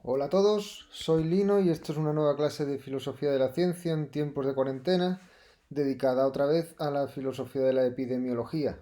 Hola a todos, soy Lino y esto es una nueva clase de filosofía de la ciencia en tiempos de cuarentena, dedicada otra vez a la filosofía de la epidemiología.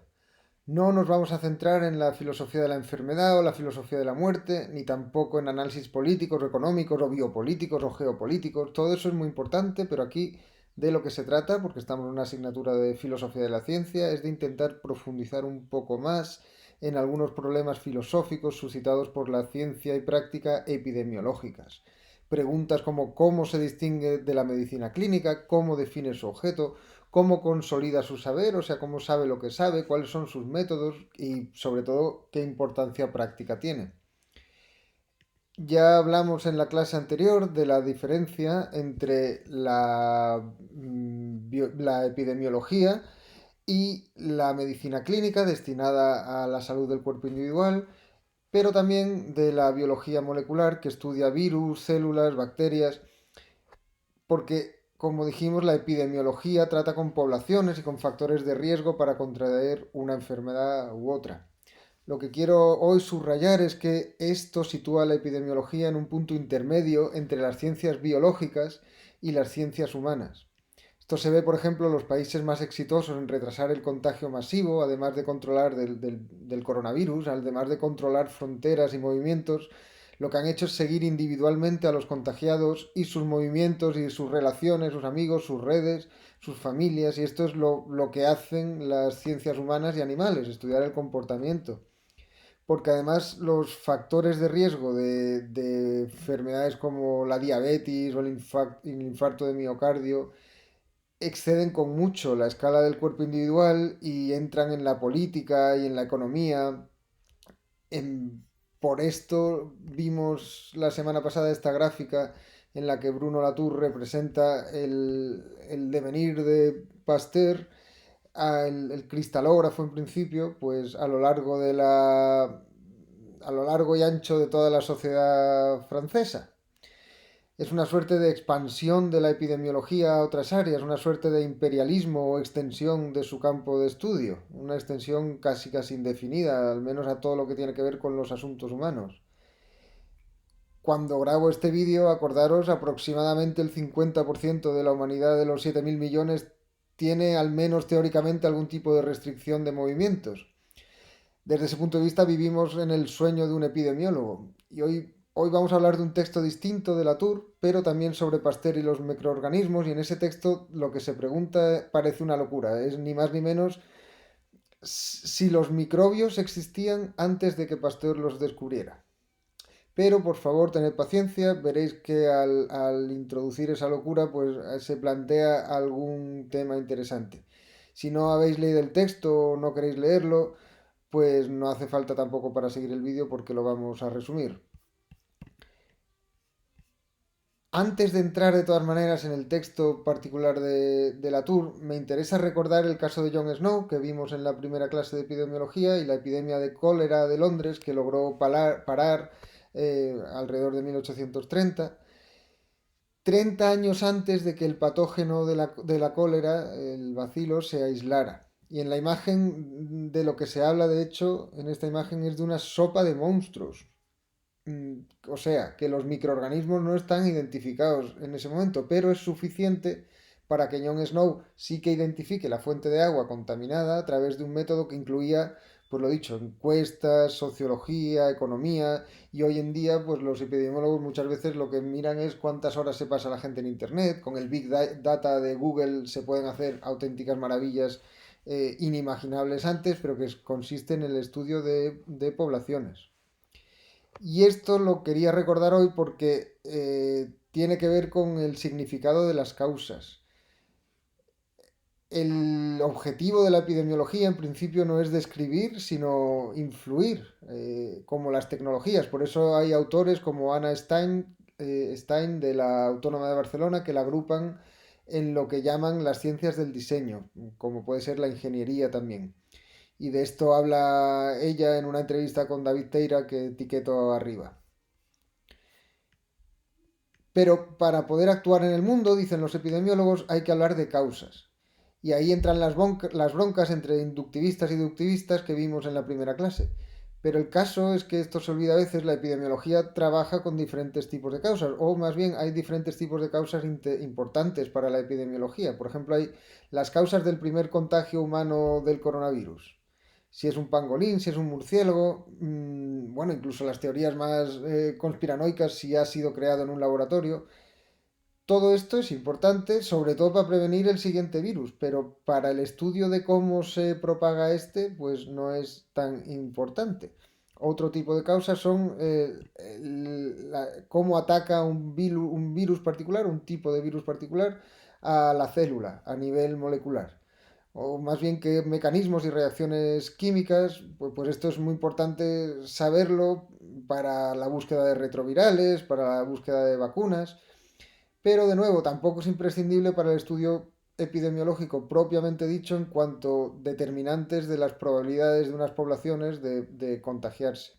No nos vamos a centrar en la filosofía de la enfermedad o la filosofía de la muerte, ni tampoco en análisis políticos o económicos o biopolíticos o geopolíticos. Todo eso es muy importante, pero aquí de lo que se trata, porque estamos en una asignatura de filosofía de la ciencia, es de intentar profundizar un poco más en algunos problemas filosóficos suscitados por la ciencia y práctica epidemiológicas. Preguntas como cómo se distingue de la medicina clínica, cómo define su objeto, cómo consolida su saber, o sea, cómo sabe lo que sabe, cuáles son sus métodos y sobre todo qué importancia práctica tiene. Ya hablamos en la clase anterior de la diferencia entre la epidemiología y la medicina clínica destinada a la salud del cuerpo individual, pero también de la biología molecular que estudia virus, células, bacterias, porque, como dijimos, la epidemiología trata con poblaciones y con factores de riesgo para contraer una enfermedad u otra. Lo que quiero hoy subrayar es que esto sitúa la epidemiología en un punto intermedio entre las ciencias biológicas y las ciencias humanas. Esto se ve, por ejemplo, en los países más exitosos en retrasar el contagio masivo, además de controlar del coronavirus, además de controlar fronteras y movimientos, lo que han hecho es seguir individualmente a los contagiados y sus movimientos y sus relaciones, sus amigos, sus redes, sus familias, y esto es lo que hacen las ciencias humanas y animales, estudiar el comportamiento. Porque además los factores de riesgo de enfermedades como la diabetes o el infarto de miocardio exceden con mucho la escala del cuerpo individual y entran en la política y en la economía. En- por esto vimos la semana pasada esta gráfica en la que Bruno Latour representa el devenir de Pasteur, el cristalógrafo en principio, pues a lo largo y ancho de toda la sociedad francesa. Es una suerte de expansión de la epidemiología a otras áreas, una suerte de imperialismo o extensión de su campo de estudio, una extensión casi indefinida, al menos a todo lo que tiene que ver con los asuntos humanos. Cuando grabo este vídeo, acordaros, aproximadamente el 50% de la humanidad de los 7.000 millones tiene al menos teóricamente algún tipo de restricción de movimientos. Desde ese punto de vista vivimos en el sueño de un epidemiólogo. Y hoy vamos a hablar de un texto distinto de Latour, pero también sobre Pasteur y los microorganismos. Y en ese texto lo que se pregunta parece una locura. Es ni más ni menos si los microbios existían antes de que Pasteur los descubriera. Pero por favor, tened paciencia, veréis que al introducir esa locura, pues se plantea algún tema interesante. Si no habéis leído el texto o no queréis leerlo, pues no hace falta tampoco para seguir el vídeo porque lo vamos a resumir. Antes de entrar de todas maneras en el texto particular de Latour, me interesa recordar el caso de Jon Snow que vimos en la primera clase de epidemiología y la epidemia de cólera de Londres que logró parar alrededor de 1830. 30 años antes de que el patógeno de la cólera, el bacilo, se aislara. Y en la imagen de lo que se habla, de hecho, en esta imagen es de una sopa de monstruos. O sea, que los microorganismos no están identificados en ese momento, pero es suficiente para que Jon Snow sí que identifique la fuente de agua contaminada a través de un método que incluía, pues lo dicho, encuestas, sociología, economía, y hoy en día, pues los epidemiólogos muchas veces lo que miran es cuántas horas se pasa la gente en Internet, con el Big Data de Google se pueden hacer auténticas maravillas inimaginables antes, pero que consiste en el estudio de poblaciones. Y esto lo quería recordar hoy porque tiene que ver con el significado de las causas. El objetivo de la epidemiología en principio no es describir, sino influir, como las tecnologías. Por eso hay autores como Anna Stein de la Autónoma de Barcelona que la agrupan en lo que llaman las ciencias del diseño, como puede ser la ingeniería también. Y de esto habla ella en una entrevista con David Teira que etiqueto arriba. Pero para poder actuar en el mundo, dicen los epidemiólogos, hay que hablar de causas. Y ahí entran las broncas entre inductivistas y deductivistas que vimos en la primera clase. Pero el caso es que esto se olvida a veces, la epidemiología trabaja con diferentes tipos de causas, o más bien hay diferentes tipos de causas importantes para la epidemiología. Por ejemplo, hay las causas del primer contagio humano del coronavirus. Si es un pangolín, si es un murciélago, bueno, incluso las teorías más conspiranoicas, si ha sido creado en un laboratorio. Todo esto es importante, sobre todo para prevenir el siguiente virus, pero para el estudio de cómo se propaga este, pues no es tan importante. Otro tipo de causas son cómo ataca un virus particular, un tipo de virus particular, a la célula a nivel molecular. O más bien qué mecanismos y reacciones químicas, pues esto es muy importante saberlo para la búsqueda de retrovirales, para la búsqueda de vacunas. Pero de nuevo, tampoco es imprescindible para el estudio epidemiológico propiamente dicho en cuanto determinantes de las probabilidades de unas poblaciones de contagiarse.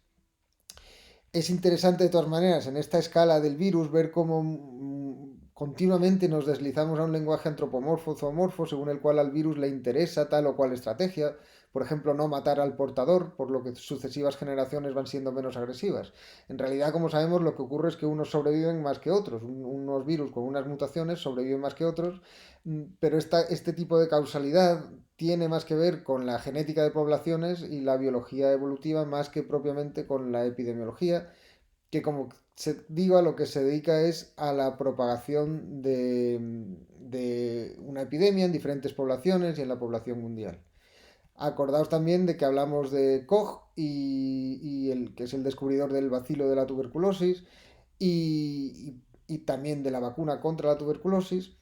Es interesante de todas maneras en esta escala del virus ver cómo continuamente nos deslizamos a un lenguaje antropomorfo, zoomorfo, según el cual al virus le interesa tal o cual estrategia. Por ejemplo, no matar al portador, por lo que sucesivas generaciones van siendo menos agresivas. En realidad, como sabemos, lo que ocurre es que unos sobreviven más que otros. Unos virus con unas mutaciones sobreviven más que otros, pero este tipo de causalidad tiene más que ver con la genética de poblaciones y la biología evolutiva más que propiamente con la epidemiología, que como se digo, a lo que se dedica es a la propagación de una epidemia en diferentes poblaciones y en la población mundial. Acordaos también de que hablamos de Koch y el que es el descubridor del bacilo de la tuberculosis y también de la vacuna contra la tuberculosis,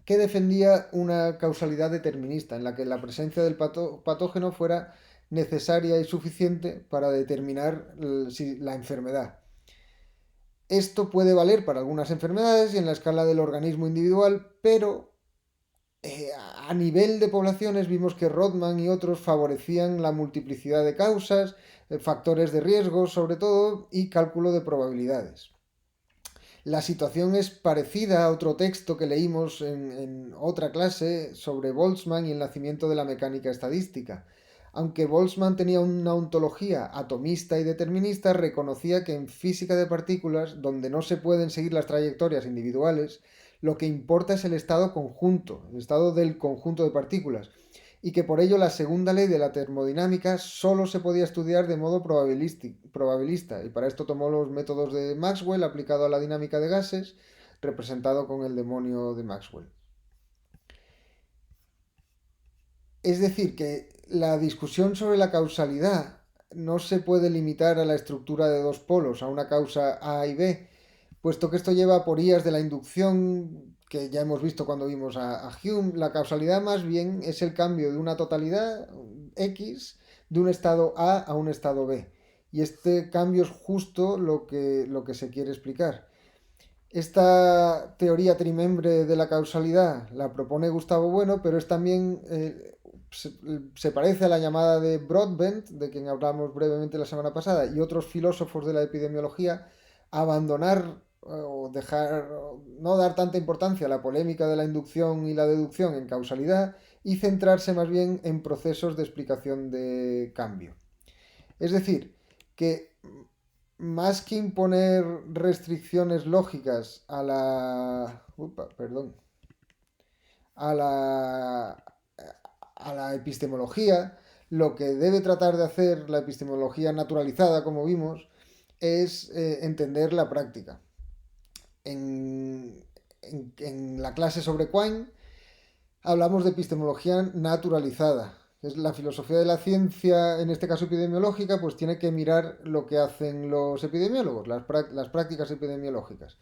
que defendía una causalidad determinista en la que la presencia del patógeno fuera necesaria y suficiente para determinar si la enfermedad. Esto puede valer para algunas enfermedades y en la escala del organismo individual, pero a nivel de poblaciones vimos que Rodman y otros favorecían la multiplicidad de causas, factores de riesgo sobre todo y cálculo de probabilidades. La situación es parecida a otro texto que leímos en otra clase sobre Boltzmann y el nacimiento de la mecánica estadística. Aunque Boltzmann tenía una ontología atomista y determinista, reconocía que en física de partículas, donde no se pueden seguir las trayectorias individuales, lo que importa es el estado conjunto, el estado del conjunto de partículas, y que por ello la segunda ley de la termodinámica solo se podía estudiar de modo probabilista, y para esto tomó los métodos de Maxwell aplicado a la dinámica de gases, representado con el demonio de Maxwell. Es decir, que la discusión sobre la causalidad no se puede limitar a la estructura de dos polos, a una causa A y B, puesto que esto lleva a porías de la inducción que ya hemos visto cuando vimos a Hume. La causalidad más bien es el cambio de una totalidad X de un estado A un estado B. Y este cambio es justo lo que se quiere explicar. Esta teoría trimembre de la causalidad la propone Gustavo Bueno, pero es también se parece a la llamada de Broadbent, de quien hablamos brevemente la semana pasada, y otros filósofos de la epidemiología, abandonar o dejar, no dar tanta importancia a la polémica de la inducción y la deducción en causalidad y centrarse más bien en procesos de explicación de cambio. Es decir, que más que imponer restricciones lógicas a la, a la epistemología, lo que debe tratar de hacer la epistemología naturalizada, como vimos, es entender la práctica. En la clase sobre Quine hablamos de epistemología naturalizada. Es la filosofía de la ciencia, en este caso epidemiológica, pues tiene que mirar lo que hacen los epidemiólogos, las prácticas epidemiológicas.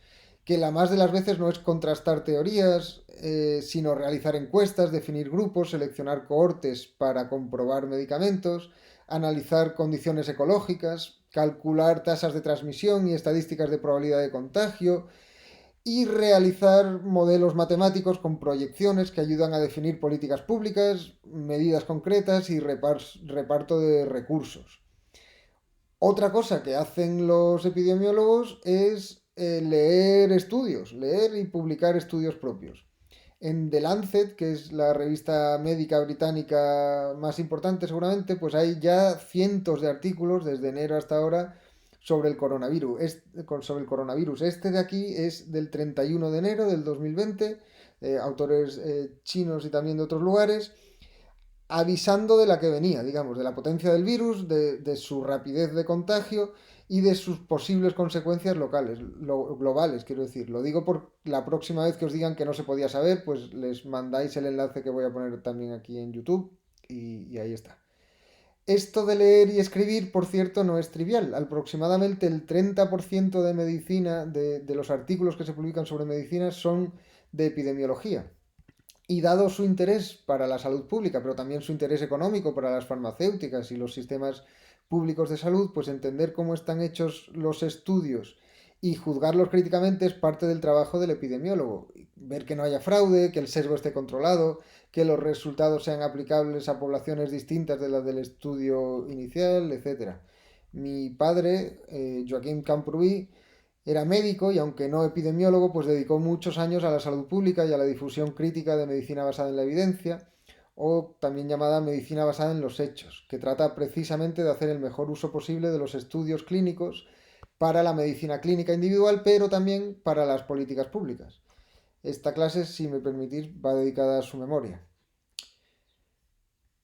Que la más de las veces no es contrastar teorías, sino realizar encuestas, definir grupos, seleccionar cohortes para comprobar medicamentos, analizar condiciones ecológicas, calcular tasas de transmisión y estadísticas de probabilidad de contagio, y realizar modelos matemáticos con proyecciones que ayudan a definir políticas públicas, medidas concretas y reparto de recursos. Otra cosa que hacen los epidemiólogos es leer estudios, leer y publicar estudios propios. En The Lancet, que es la revista médica británica más importante seguramente, pues hay ya cientos de artículos desde enero hasta ahora sobre el coronavirus. Sobre el coronavirus. Este de aquí es del 31 de enero del 2020, autores chinos y también de otros lugares, avisando de la que venía, digamos, de la potencia del virus, de su rapidez de contagio y de sus posibles consecuencias locales, globales, quiero decir. Lo digo por la próxima vez que os digan que no se podía saber, pues les mandáis el enlace que voy a poner también aquí en YouTube y ahí está. Esto de leer y escribir, por cierto, no es trivial. Aproximadamente el 30% de medicina, de los artículos que se publican sobre medicina, son de epidemiología. Y dado su interés para la salud pública, pero también su interés económico para las farmacéuticas y los sistemas públicos de salud, pues entender cómo están hechos los estudios y juzgarlos críticamente es parte del trabajo del epidemiólogo. Ver que no haya fraude, que el sesgo esté controlado, que los resultados sean aplicables a poblaciones distintas de las del estudio inicial, etcétera. Mi padre, Joaquín Camprubí, era médico y aunque no epidemiólogo, pues dedicó muchos años a la salud pública y a la difusión crítica de medicina basada en la evidencia, o también llamada medicina basada en los hechos, que trata precisamente de hacer el mejor uso posible de los estudios clínicos para la medicina clínica individual, pero también para las políticas públicas. Esta clase, si me permitís, va dedicada a su memoria.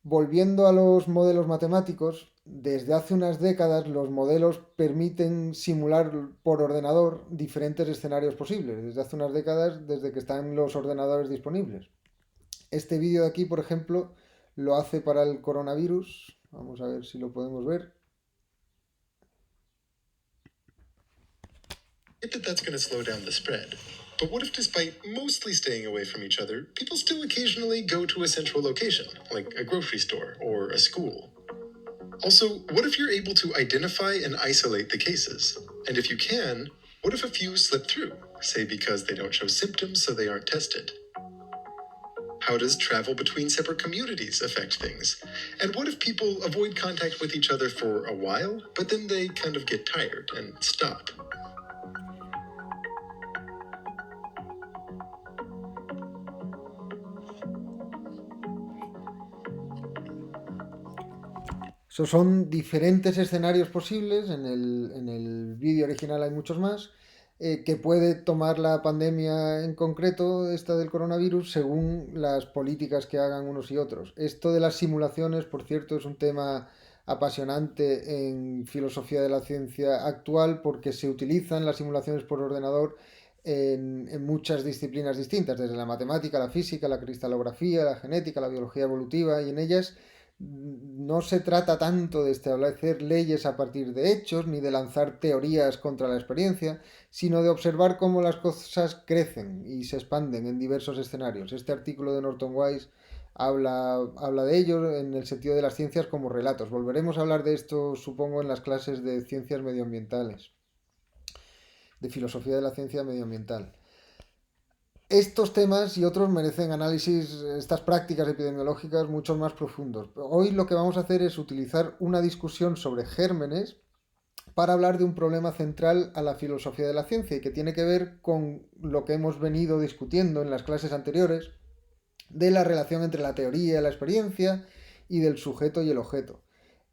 Volviendo a los modelos matemáticos, desde hace unas décadas los modelos permiten simular por ordenador diferentes escenarios posibles. Desde hace unas décadas, desde que están los ordenadores disponibles. Este vídeo de aquí, por ejemplo, lo hace para el coronavirus. Vamos a ver si lo podemos ver. That that's going to slow down the spread. But what if, despite mostly staying away from each other, people still occasionally go to a central location, like a grocery store or a school? Also, what if you're able to identify and isolate the cases? And if you can, what if a few slip through, say because they don't show symptoms so they aren't tested? How does travel between separate communities affect things? And what if people avoid contact with each other for a while, but then they kind of get tired and stop? So, son diferentes escenarios posibles, en el vídeo original hay muchos más, que puede tomar la pandemia en concreto, esta del coronavirus, según las políticas que hagan unos y otros. Esto de las simulaciones, por cierto, es un tema apasionante en filosofía de la ciencia actual porque se utilizan las simulaciones por ordenador en muchas disciplinas distintas, desde la matemática, la física, la cristalografía, la genética, la biología evolutiva, y en ellas no se trata tanto de establecer leyes a partir de hechos ni de lanzar teorías contra la experiencia, sino de observar cómo las cosas crecen y se expanden en diversos escenarios. Este artículo de Norton Wise habla de ello en el sentido de las ciencias como relatos. Volveremos a hablar de esto, supongo, en las clases de ciencias medioambientales, de filosofía de la ciencia medioambiental. Estos temas y otros merecen análisis, estas prácticas epidemiológicas mucho más profundos. Hoy lo que vamos a hacer es utilizar una discusión sobre gérmenes para hablar de un problema central a la filosofía de la ciencia y que tiene que ver con lo que hemos venido discutiendo en las clases anteriores de la relación entre la teoría y la experiencia y del sujeto y el objeto.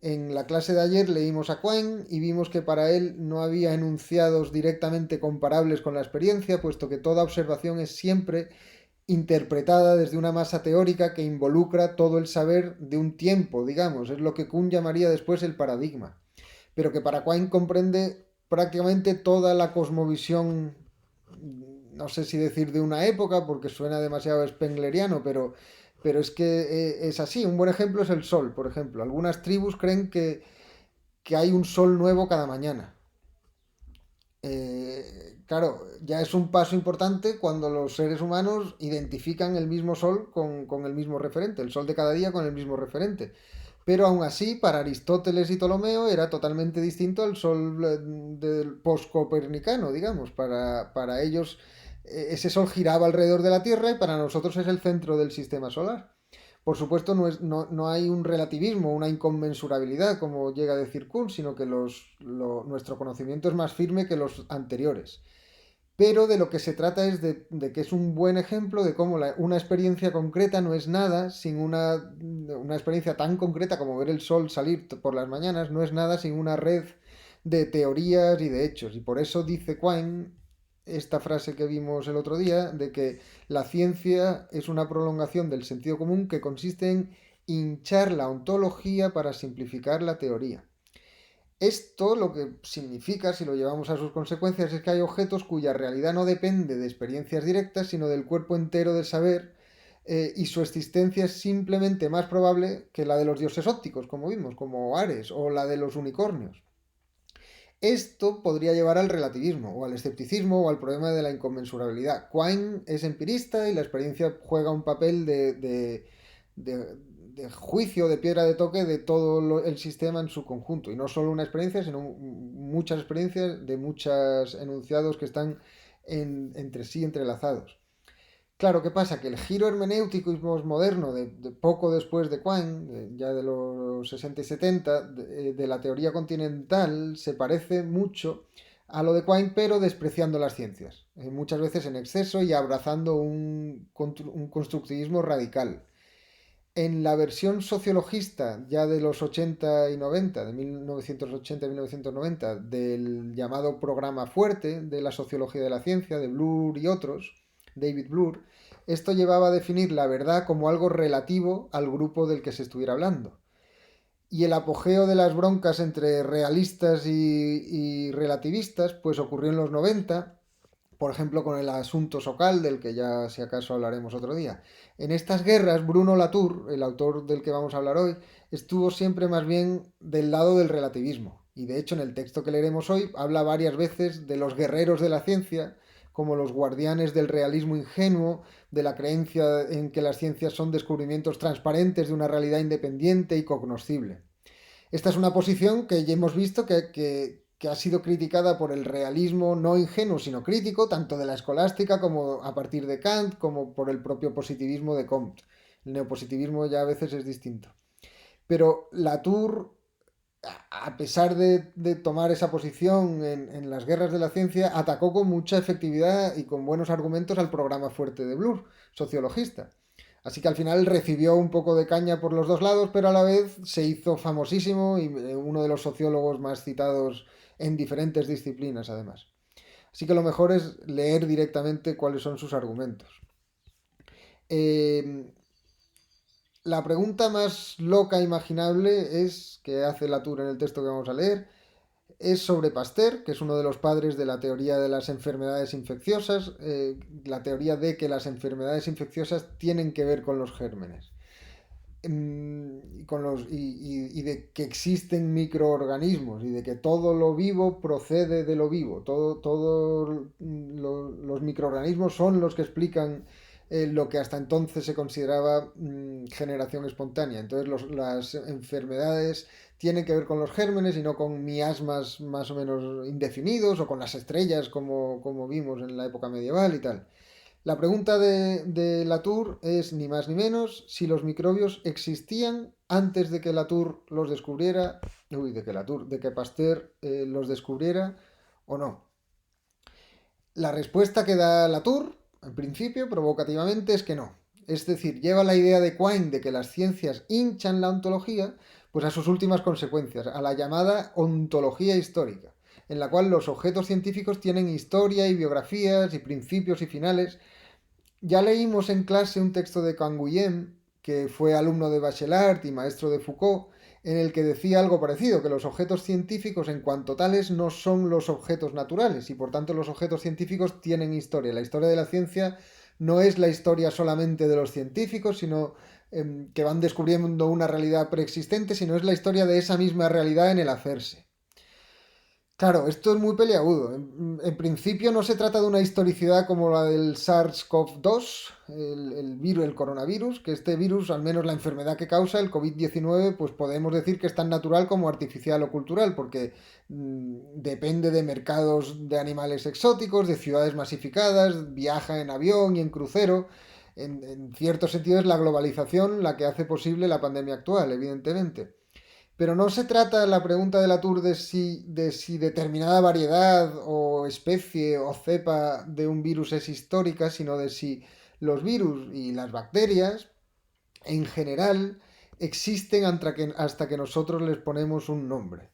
En la clase de ayer leímos a Quine y vimos que para él no había enunciados directamente comparables con la experiencia, puesto que toda observación es siempre interpretada desde una masa teórica que involucra todo el saber de un tiempo, digamos, es lo que Kuhn llamaría después el paradigma, pero que para Quine comprende prácticamente toda la cosmovisión, no sé si decir de una época, porque suena demasiado spengleriano, pero es que es así. Un buen ejemplo es el sol, por ejemplo. Algunas tribus creen que hay un sol nuevo cada mañana. Claro, ya es un paso importante cuando los seres humanos identifican el mismo sol con el mismo referente, el sol de cada día con el mismo referente. Pero aún así, para Aristóteles y Ptolomeo era totalmente distinto al sol del post-copernicano, digamos. Para ellos ese sol giraba alrededor de la Tierra y para nosotros es el centro del sistema solar. Por supuesto, no hay un relativismo, una inconmensurabilidad, como llega a decir Kuhn, sino que nuestro conocimiento es más firme que los anteriores. pero de lo que se trata es de que es un buen ejemplo de cómo una experiencia concreta no es nada sin una experiencia tan concreta como ver el sol salir por las mañanas, no es nada sin una red de teorías y de hechos. Y por eso dice Quine esta frase que vimos el otro día, de que la ciencia es una prolongación del sentido común que consiste en hinchar la ontología para simplificar la teoría. Esto lo que significa, si lo llevamos a sus consecuencias, es que hay objetos cuya realidad no depende de experiencias directas, sino del cuerpo entero del saber, y su existencia es simplemente más probable que la de los dioses ópticos, como vimos, como Ares, o la de los unicornios. Esto podría llevar al relativismo, o al escepticismo, o al problema de la inconmensurabilidad. Quine es empirista y la experiencia juega un papel de juicio, de piedra de toque de todo el sistema en su conjunto. Y no solo una experiencia, sino muchas experiencias de muchos enunciados que están entre sí entrelazados. Claro, ¿qué pasa? Que el giro hermenéutico y moderno de poco después de Quine, ya de los 60 y 70, de la teoría continental, se parece mucho a lo de Quine, pero despreciando las ciencias, muchas veces en exceso y abrazando un constructivismo radical. En la versión sociologista ya de los 80 y 90, de 1980 y 1990, del llamado programa fuerte de la sociología de la ciencia, de Bloor y otros, David Bloor, esto llevaba a definir la verdad como algo relativo al grupo del que se estuviera hablando. Y el apogeo de las broncas entre realistas y relativistas pues ocurrió en los 90, por ejemplo con el asunto Sokal, del que ya si acaso hablaremos otro día. En estas guerras, Bruno Latour, el autor del que vamos a hablar hoy, estuvo siempre más bien del lado del relativismo. Y de hecho en el texto que leeremos hoy habla varias veces de los guerreros de la ciencia, como los guardianes del realismo ingenuo, de la creencia en que las ciencias son descubrimientos transparentes de una realidad independiente y cognoscible. Esta es una posición que ya hemos visto que ha sido criticada por el realismo no ingenuo, sino crítico, tanto de la escolástica como a partir de Kant, como por el propio positivismo de Comte. El neopositivismo ya a veces es distinto. Pero Latour, a pesar de tomar esa posición en las guerras de la ciencia, atacó con mucha efectividad y con buenos argumentos al programa fuerte de Bloor, sociologista. Así que al final recibió un poco de caña por los dos lados, pero a la vez se hizo famosísimo y uno de los sociólogos más citados en diferentes disciplinas, además. Así que lo mejor es leer directamente cuáles son sus argumentos. La pregunta más loca imaginable es, que hace Latour en el texto que vamos a leer, es sobre Pasteur, que es uno de los padres de la teoría de las enfermedades infecciosas, la teoría de que las enfermedades infecciosas tienen que ver con los gérmenes. Y de que existen microorganismos y de que todo lo vivo procede de lo vivo. Todos los microorganismos son los que explican lo que hasta entonces se consideraba generación espontánea. Entonces las enfermedades tienen que ver con los gérmenes y no con miasmas más o menos indefinidos o con las estrellas como vimos en la época medieval y tal. La pregunta de Latour es ni más ni menos si los microbios existían antes de que Latour los descubriera, de que Pasteur los descubriera o no. La respuesta que da Latour, en principio, provocativamente, es que no. Es decir, lleva la idea de Quine de que las ciencias hinchan la ontología, pues a sus últimas consecuencias, a la llamada ontología histórica, en la cual los objetos científicos tienen historia y biografías y principios y finales. Ya leímos en clase un texto de Canguilhem, que fue alumno de Bachelard y maestro de Foucault, en el que decía algo parecido, que los objetos científicos en cuanto tales no son los objetos naturales y por tanto los objetos científicos tienen historia. La historia de la ciencia no es la historia solamente de los científicos, sino que van descubriendo una realidad preexistente, sino es la historia de esa misma realidad en el hacerse. Claro, esto es muy peliagudo. En principio no se trata de una historicidad como la del SARS-CoV-2, el virus, el coronavirus, que este virus, al menos la enfermedad que causa, el COVID-19, pues podemos decir que es tan natural como artificial o cultural, porque depende de mercados de animales exóticos, de ciudades masificadas, viaja en avión y en crucero. En cierto sentido es la globalización la que hace posible la pandemia actual, evidentemente. Pero no se trata la pregunta de Latour de si determinada variedad o especie o cepa de un virus es histórica, sino de si los virus y las bacterias en general existen hasta que nosotros les ponemos un nombre.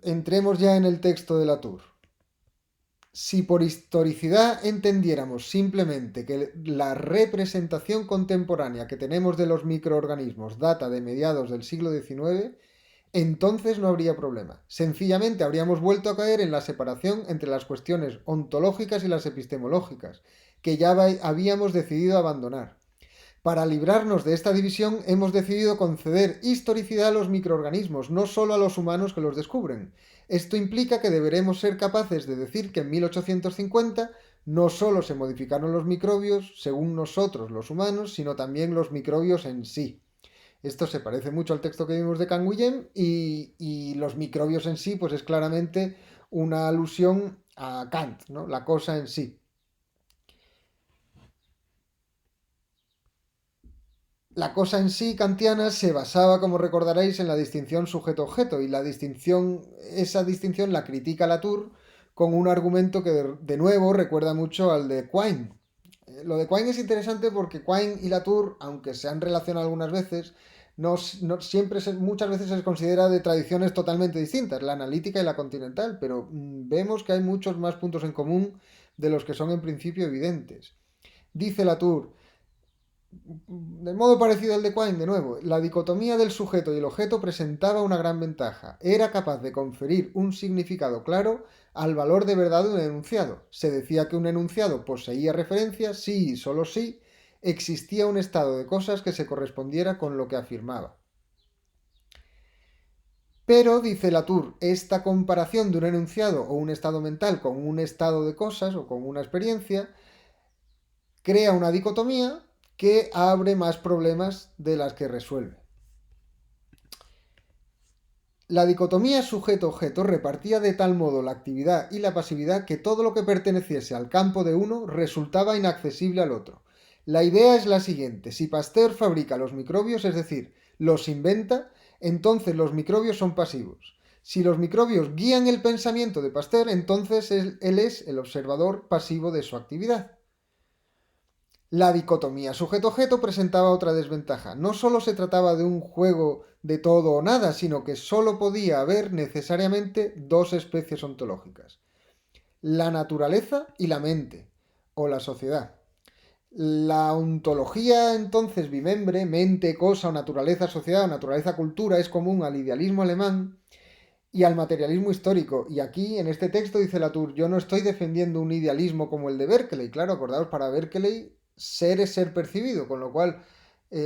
Entremos ya en el texto de Latour. Si por historicidad entendiéramos simplemente que la representación contemporánea que tenemos de los microorganismos data de mediados del siglo XIX, entonces no habría problema. Sencillamente habríamos vuelto a caer en la separación entre las cuestiones ontológicas y las epistemológicas, que ya habíamos decidido abandonar. Para librarnos de esta división hemos decidido conceder historicidad a los microorganismos, no solo a los humanos que los descubren. Esto implica que deberemos ser capaces de decir que en 1850 no solo se modificaron los microbios, según nosotros los humanos, sino también los microbios en sí. Esto se parece mucho al texto que vimos de Canguilhem y los microbios en sí, pues es claramente una alusión a Kant, ¿no? La cosa en sí. La cosa en sí kantiana se basaba, como recordaréis, en la distinción sujeto-objeto y esa distinción la critica Latour con un argumento que de nuevo recuerda mucho al de Quine. Lo de Quine es interesante porque Quine y Latour, aunque se han relacionado algunas veces, muchas veces se les considera de tradiciones totalmente distintas, la analítica y la continental, pero vemos que hay muchos más puntos en común de los que son en principio evidentes. Dice Latour, de modo parecido al de Quine, de nuevo, la dicotomía del sujeto y el objeto presentaba una gran ventaja. Era capaz de conferir un significado claro al valor de verdad de un enunciado. Se decía que un enunciado poseía referencia si y solo si existía un estado de cosas que se correspondiera con lo que afirmaba. Pero, dice Latour, esta comparación de un enunciado o un estado mental con un estado de cosas o con una experiencia crea una dicotomía que abre más problemas de las que resuelve. La dicotomía sujeto-objeto repartía de tal modo la actividad y la pasividad que todo lo que perteneciese al campo de uno resultaba inaccesible al otro. La idea es la siguiente: si Pasteur fabrica los microbios, es decir, los inventa, entonces los microbios son pasivos. Si los microbios guían el pensamiento de Pasteur, entonces él es el observador pasivo de su actividad. La dicotomía sujeto-objeto presentaba otra desventaja. No solo se trataba de un juego de todo o nada, sino que solo podía haber necesariamente dos especies ontológicas: la naturaleza y la mente, o la sociedad. La ontología entonces bimembre, mente, cosa, o naturaleza, sociedad, o naturaleza, cultura, es común al idealismo alemán y al materialismo histórico. Y aquí, en este texto, dice Latour, yo no estoy defendiendo un idealismo como el de Berkeley. Claro, acordaos, para Berkeley ser es ser percibido, con lo cual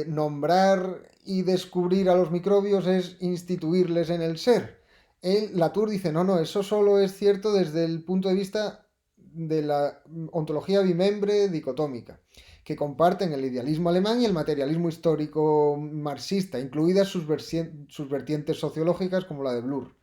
nombrar y descubrir a los microbios es instituirles en el ser. Latour dice, no, no, eso solo es cierto desde el punto de vista de la ontología bimembre dicotómica, que comparten el idealismo alemán y el materialismo histórico marxista, incluidas sus vertientes sociológicas como la de Bloor.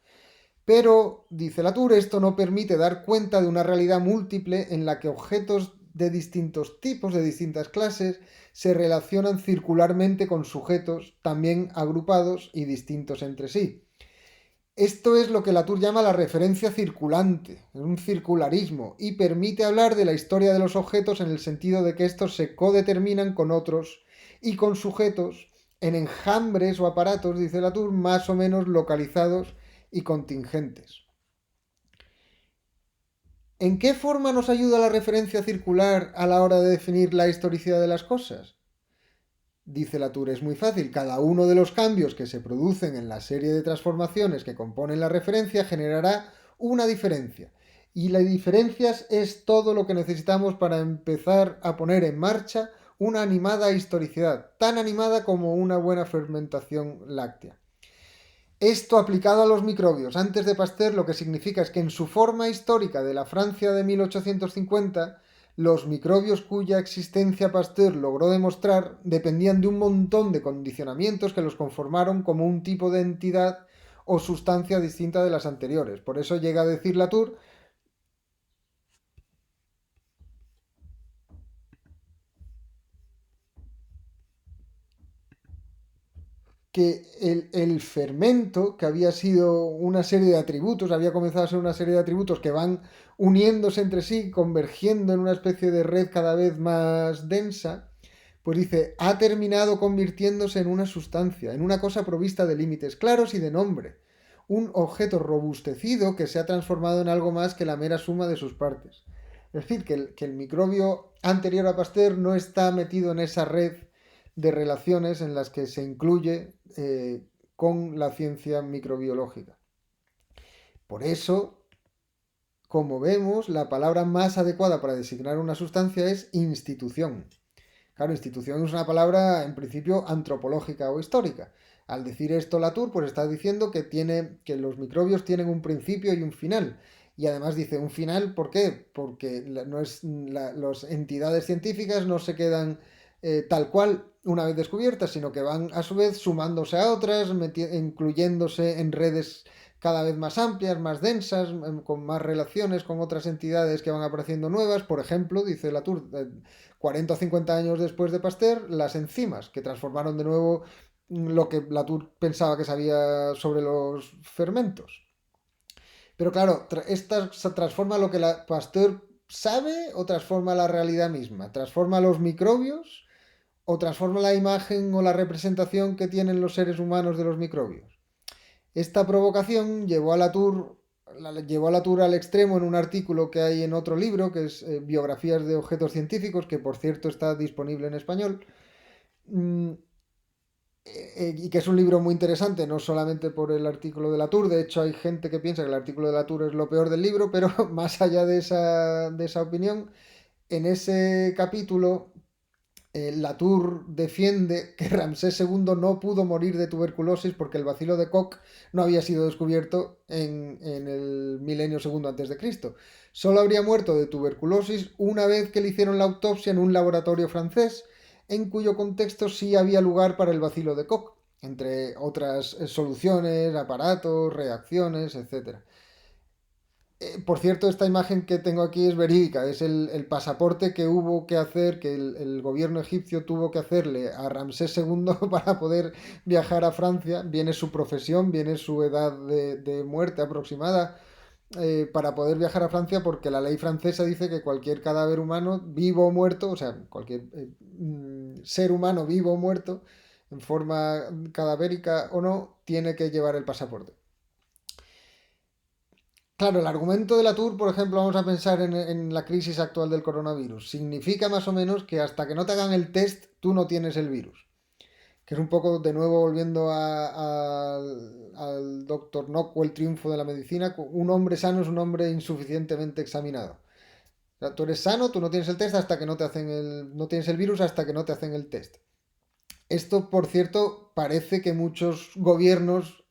Pero, dice Latour, esto no permite dar cuenta de una realidad múltiple en la que objetos de distintos tipos, de distintas clases, se relacionan circularmente con sujetos también agrupados y distintos entre sí. Esto es lo que Latour llama la referencia circulante, un circularismo, y permite hablar de la historia de los objetos en el sentido de que estos se codeterminan con otros y con sujetos en enjambres o aparatos, dice Latour, más o menos localizados y contingentes. ¿En qué forma nos ayuda la referencia circular a la hora de definir la historicidad de las cosas? Dice Latour, es muy fácil. Cada uno de los cambios que se producen en la serie de transformaciones que componen la referencia generará una diferencia. Y las diferencias es todo lo que necesitamos para empezar a poner en marcha una animada historicidad, tan animada como una buena fermentación láctea. Esto aplicado a los microbios antes de Pasteur lo que significa es que en su forma histórica de la Francia de 1850, los microbios cuya existencia Pasteur logró demostrar dependían de un montón de condicionamientos que los conformaron como un tipo de entidad o sustancia distinta de las anteriores. Por eso llega a decir Latour, que el fermento, que había sido una serie de atributos, había comenzado a ser una serie de atributos que van uniéndose entre sí, convergiendo en una especie de red cada vez más densa, pues dice, ha terminado convirtiéndose en una sustancia, en una cosa provista de límites claros y de nombre, un objeto robustecido que se ha transformado en algo más que la mera suma de sus partes. Es decir, que el microbio anterior a Pasteur no está metido en esa red de relaciones en las que se incluye con la ciencia microbiológica. Por eso, como vemos, la palabra más adecuada para designar una sustancia es institución. Claro, institución es una palabra en principio antropológica o histórica. Al decir esto Latour, pues está diciendo que los microbios tienen un principio y un final. Y además dice un final, ¿por qué? Porque las entidades científicas no se quedan tal cual una vez descubiertas, sino que van a su vez sumándose a otras, incluyéndose en redes cada vez más amplias, más densas, con más relaciones con otras entidades que van apareciendo nuevas. Por ejemplo, dice Latour, 40 o 50 años después de Pasteur, las enzimas, que transformaron de nuevo lo que Latour pensaba que sabía sobre los fermentos. Pero claro, esta se transforma lo que Pasteur sabe o transforma la realidad misma, transforma los microbios o transforma la imagen o la representación que tienen los seres humanos de los microbios. Esta provocación llevó a Latour al extremo en un artículo que hay en otro libro, que es Biografías de objetos científicos, que por cierto está disponible en español, mm, y que es un libro muy interesante, no solamente por el artículo de Latour. De hecho hay gente que piensa que el artículo de Latour es lo peor del libro, pero más allá de esa opinión, en ese capítulo Latour defiende que Ramsés II no pudo morir de tuberculosis porque el bacilo de Koch no había sido descubierto en el milenio segundo antes de Cristo. Solo habría muerto de tuberculosis una vez que le hicieron la autopsia en un laboratorio francés, en cuyo contexto sí había lugar para el bacilo de Koch, entre otras soluciones, aparatos, reacciones, etcétera. Por cierto, esta imagen que tengo aquí es verídica, es el pasaporte que hubo que hacer, que el gobierno egipcio tuvo que hacerle a Ramsés II para poder viajar a Francia. Viene su profesión, viene su edad de muerte aproximada para poder viajar a Francia, porque la ley francesa dice que cualquier cadáver humano, vivo o muerto, o sea, cualquier ser humano vivo o muerto, en forma cadavérica o no, tiene que llevar el pasaporte. Claro, el argumento de Latour, por ejemplo, vamos a pensar en la crisis actual del coronavirus. Significa más o menos que hasta que no te hagan el test, tú no tienes el virus. Que es un poco, de nuevo, volviendo al doctor Nock o el triunfo de la medicina. Un hombre sano es un hombre insuficientemente examinado. O sea, tú eres sano, tú no tienes el test hasta que no te hacen no tienes el virus hasta que no te hacen el test. Esto, por cierto, parece que muchos gobiernos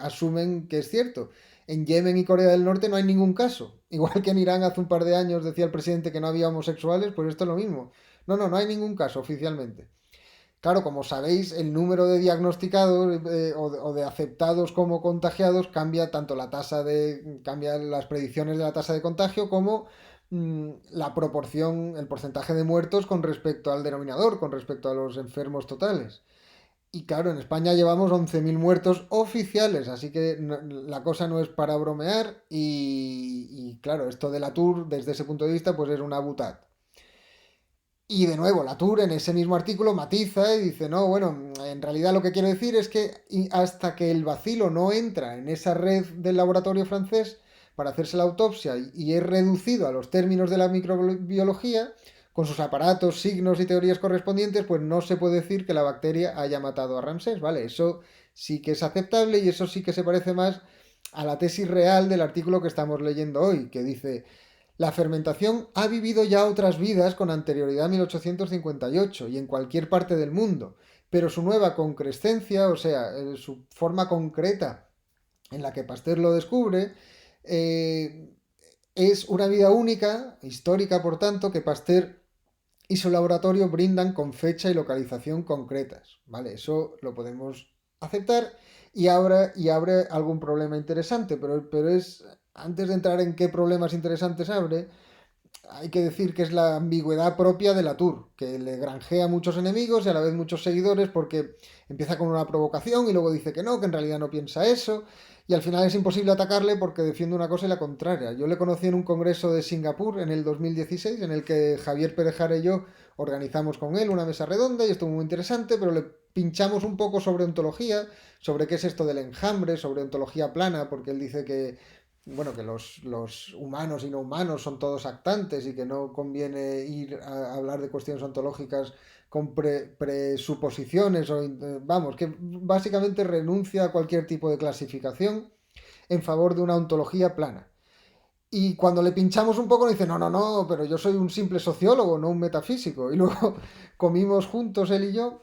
asumen que es cierto. En Yemen y Corea del Norte no hay ningún caso. Igual que en Irán hace un par de años decía el presidente que no había homosexuales, pues esto es lo mismo. No, no, no hay ningún caso oficialmente. Claro, como sabéis, el número de diagnosticados o de aceptados como contagiados cambia tanto cambian las predicciones de la tasa de contagio como la proporción, el porcentaje de muertos con respecto al denominador, con respecto a los enfermos totales. Y claro, en España llevamos 11.000 muertos oficiales, así que la cosa no es para bromear y claro, esto de la Tour, desde ese punto de vista, pues es una butad. Y de nuevo, Latour en ese mismo artículo matiza y dice, no, bueno, en realidad lo que quiero decir es que hasta que el bacilo no entra en esa red del laboratorio francés para hacerse la autopsia y es reducido a los términos de la microbiología, con sus aparatos, signos y teorías correspondientes, pues no se puede decir que la bacteria haya matado a Ramsés, ¿vale? Eso sí que es aceptable y eso sí que se parece más a la tesis real del artículo que estamos leyendo hoy, que dice, la fermentación ha vivido ya otras vidas con anterioridad a 1858 y en cualquier parte del mundo, pero su nueva concrescencia, o sea, su forma concreta en la que Pasteur lo descubre, eh, es una vida única, histórica por tanto, que Pasteur y su laboratorio brindan con fecha y localización concretas, ¿vale? Eso lo podemos aceptar y abre algún problema interesante, pero antes de entrar en qué problemas interesantes abre, hay que decir que es la ambigüedad propia de Latour, que le granjea muchos enemigos y a la vez muchos seguidores porque empieza con una provocación y luego dice que no, que en realidad no piensa eso. Y al final es imposible atacarle porque defiende una cosa y la contraria. Yo le conocí en un congreso de Singapur en el 2016, en el que Javier Perejara y yo organizamos con él una mesa redonda y estuvo muy interesante, pero le pinchamos un poco sobre ontología, sobre qué es esto del enjambre, sobre ontología plana, porque él dice que bueno, que los humanos y no humanos son todos actantes y que no conviene ir a hablar de cuestiones ontológicas con presuposiciones o vamos, que básicamente renuncia a cualquier tipo de clasificación en favor de una ontología plana. Y cuando le pinchamos un poco, nos dice, no, no, no, pero yo soy un simple sociólogo, no un metafísico. Y luego comimos juntos él y yo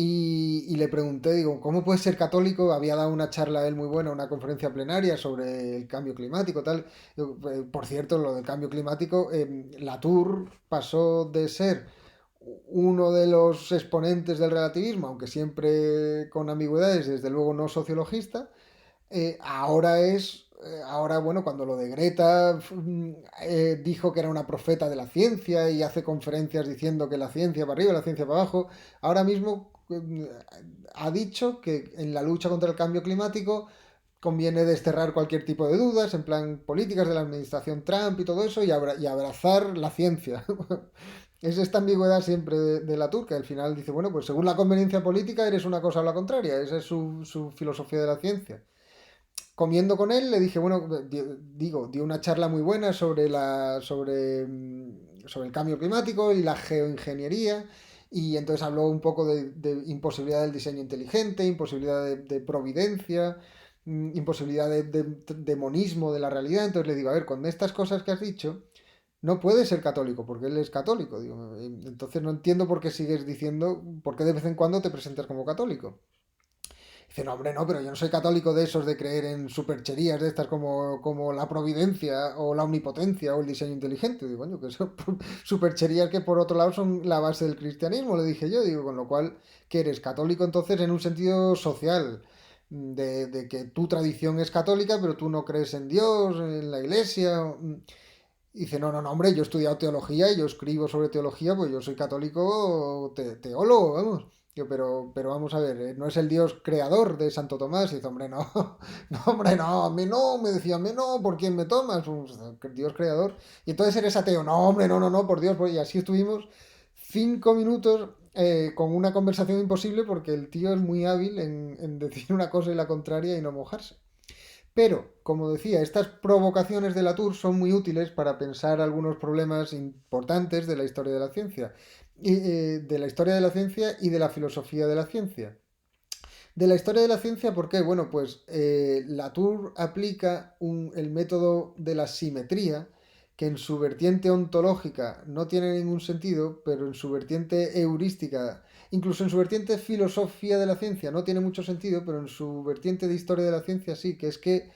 y le pregunté, digo, ¿cómo puedes ser católico? Había dado una charla él muy buena, una conferencia plenaria sobre el cambio climático, tal. Digo, por cierto, lo del cambio climático, Latour pasó de ser uno de los exponentes del relativismo, aunque siempre con ambigüedades, desde luego no sociologista, ahora, bueno, cuando lo de Greta dijo que era una profeta de la ciencia y hace conferencias diciendo que la ciencia para arriba, la ciencia para abajo, ahora mismo ha dicho que en la lucha contra el cambio climático conviene desterrar cualquier tipo de dudas, en plan políticas de la administración Trump y todo eso, y abrazar la ciencia. Es esta ambigüedad siempre de la turca. Al final dice, bueno, pues según la conveniencia política eres una cosa o la contraria. Esa es su filosofía de la ciencia. Comiendo con él le dije, bueno, dio una charla muy buena sobre el cambio climático y la geoingeniería. Y entonces habló un poco de imposibilidad del diseño inteligente, imposibilidad de providencia, imposibilidad de monismo de la realidad. Entonces le digo, a ver, con estas cosas que has dicho, no puedes ser católico, porque él es católico. Digo, entonces no entiendo por qué sigues diciendo, por qué de vez en cuando te presentas como católico. Dice, no, hombre, no, pero yo no soy católico de esos de creer en supercherías de estas como la providencia o la omnipotencia o el diseño inteligente. Digo, coño, que son supercherías que por otro lado son la base del cristianismo, le dije yo. Digo, con lo cual, que eres católico entonces en un sentido social, de que tu tradición es católica, pero tú no crees en Dios, en la iglesia. Dice, no, no, no, hombre, yo he estudiado teología y yo escribo sobre teología, pues yo soy católico teólogo, vamos. Yo, pero vamos a ver, no es el Dios creador de Santo Tomás. Y dice, hombre, no, no, hombre, no, a mí no, me decía, a mí no, ¿por quién me tomas? Pues, Dios creador. Y entonces eres ateo, no, hombre, no, no, no, por Dios, pues, y así estuvimos 5 minutos con una conversación imposible porque el tío es muy hábil en decir una cosa y la contraria y no mojarse. Pero, como decía, estas provocaciones de Latour son muy útiles para pensar algunos problemas importantes de la historia de la ciencia, de la historia de la ciencia y de la filosofía de la ciencia. De la historia de la ciencia, ¿por qué? Bueno, pues Latour aplica el método de la simetría, que en su vertiente ontológica no tiene ningún sentido, pero en su vertiente heurística, incluso en su vertiente filosofía de la ciencia, no tiene mucho sentido, pero en su vertiente de historia de la ciencia sí, que es que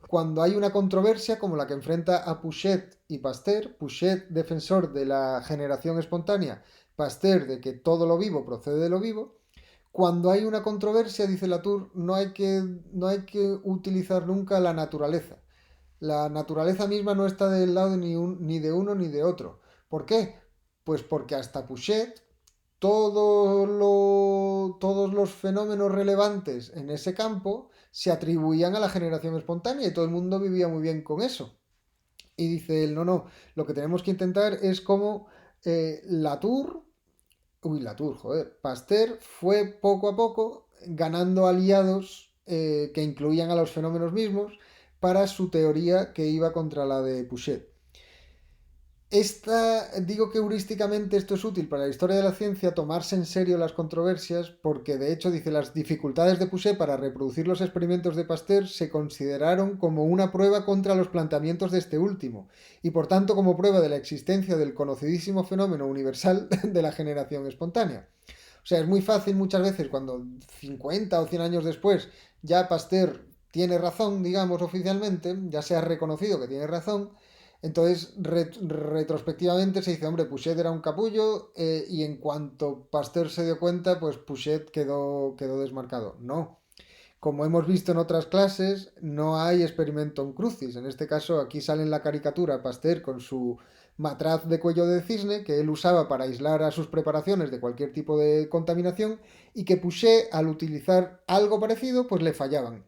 cuando hay una controversia como la que enfrenta a Pouchet y Pasteur, Pouchet defensor de la generación espontánea, Pasteur de que todo lo vivo procede de lo vivo, cuando hay una controversia, dice Latour, no hay que utilizar nunca la naturaleza. La naturaleza misma no está del lado ni de uno ni de otro. ¿Por qué? Pues porque hasta Pouchet todos los fenómenos relevantes en ese campo se atribuían a la generación espontánea y todo el mundo vivía muy bien con eso. Y dice él, no, no, lo que tenemos que intentar es como Latour, Latour, joder, Pasteur fue poco a poco ganando aliados que incluían a los fenómenos mismos para su teoría que iba contra la de Pouchet. Digo que heurísticamente esto es útil para la historia de la ciencia, tomarse en serio las controversias, porque de hecho dice las dificultades de Pouchet para reproducir los experimentos de Pasteur se consideraron como una prueba contra los planteamientos de este último, y por tanto como prueba de la existencia del conocidísimo fenómeno universal de la generación espontánea. O sea, es muy fácil muchas veces cuando 50 o 100 años después ya Pasteur tiene razón, digamos oficialmente, ya se ha reconocido que tiene razón, entonces, retrospectivamente se dice, hombre, Pouchet era un capullo y en cuanto Pasteur se dio cuenta, pues Pouchet quedó desmarcado. No. Como hemos visto en otras clases, no hay experimentum crucis. En este caso, aquí sale en la caricatura Pasteur con su matraz de cuello de cisne que él usaba para aislar a sus preparaciones de cualquier tipo de contaminación y que Pouchet, al utilizar algo parecido, pues le fallaban.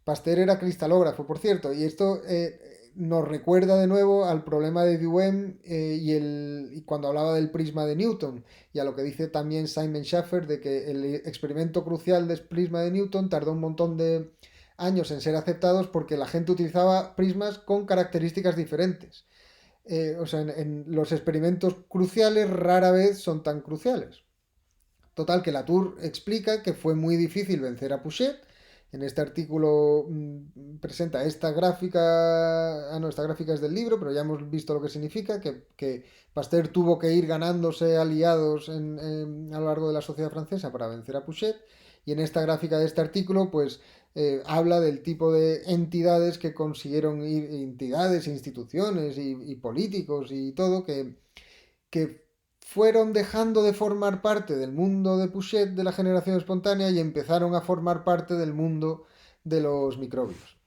Pasteur era cristalógrafo, por cierto, y esto nos recuerda de nuevo al problema de Duhem y cuando hablaba del prisma de Newton, y a lo que dice también Simon Schaffer de que el experimento crucial del prisma de Newton tardó un montón de años en ser aceptados porque la gente utilizaba prismas con características diferentes. O sea, en los experimentos cruciales rara vez son tan cruciales. Total, que Latour explica que fue muy difícil vencer a Pouchet. En este artículo presenta esta gráfica. Ah, no, esta gráfica es del libro, pero ya hemos visto lo que significa: que Pasteur tuvo que ir ganándose aliados a lo largo de la sociedad francesa para vencer a Pouchet. Y en esta gráfica de este artículo, pues habla del tipo de entidades que consiguieron ir, entidades, instituciones y políticos y todo, que fueron dejando de formar parte del mundo de Pouchet de la generación espontánea y empezaron a formar parte del mundo de los microbios.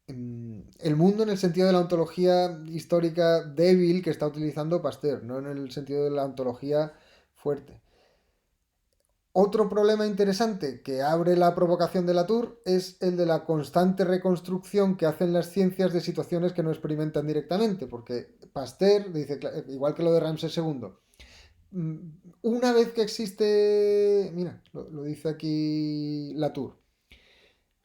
El mundo en el sentido de la ontología histórica débil que está utilizando Pasteur, no en el sentido de la ontología fuerte. Otro problema interesante que abre la provocación de Latour es el de la constante reconstrucción que hacen las ciencias de situaciones que no experimentan directamente, porque Pasteur dice, igual que lo de Ramsés II, una vez que existe, mira, lo dice aquí Latour,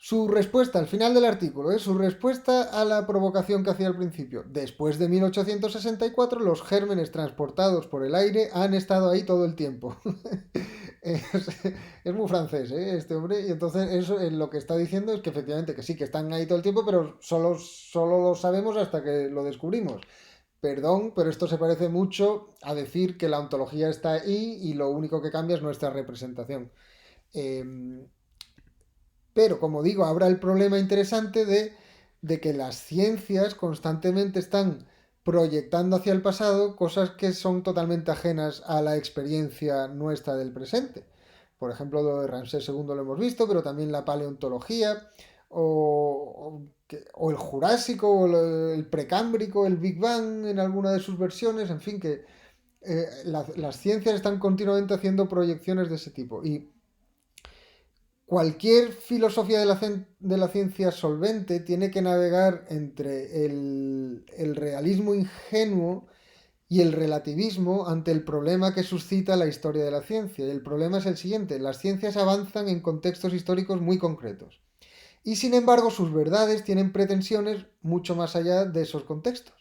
su respuesta al final del artículo, su respuesta a la provocación que hacía al principio. Después de 1864, los gérmenes transportados por el aire han estado ahí todo el tiempo. es, es muy francés, este hombre. Y entonces eso lo que está diciendo es que efectivamente que sí, que están ahí todo el tiempo, pero solo lo sabemos hasta que lo descubrimos. Perdón, pero esto se parece mucho a decir que la ontología está ahí y lo único que cambia es nuestra representación. Eh, pero, como digo, habrá el problema interesante de que las ciencias constantemente están proyectando hacia el pasado cosas que son totalmente ajenas a la experiencia nuestra del presente. Por ejemplo, lo de Ramsés II lo hemos visto, pero también la paleontología o el Jurásico o el Precámbrico, el Big Bang en alguna de sus versiones, en fin, que las ciencias están continuamente haciendo proyecciones de ese tipo. Y cualquier filosofía de la ciencia solvente tiene que navegar entre el realismo ingenuo y el relativismo ante el problema que suscita la historia de la ciencia. Y el problema es el siguiente: las ciencias avanzan en contextos históricos muy concretos. Y sin embargo, sus verdades tienen pretensiones mucho más allá de esos contextos.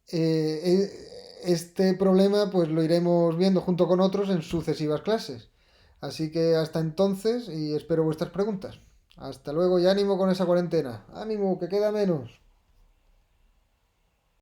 Este problema pues lo iremos viendo junto con otros en sucesivas clases. Así que hasta entonces y espero vuestras preguntas. Hasta luego y ánimo con esa cuarentena. Ánimo, que queda menos.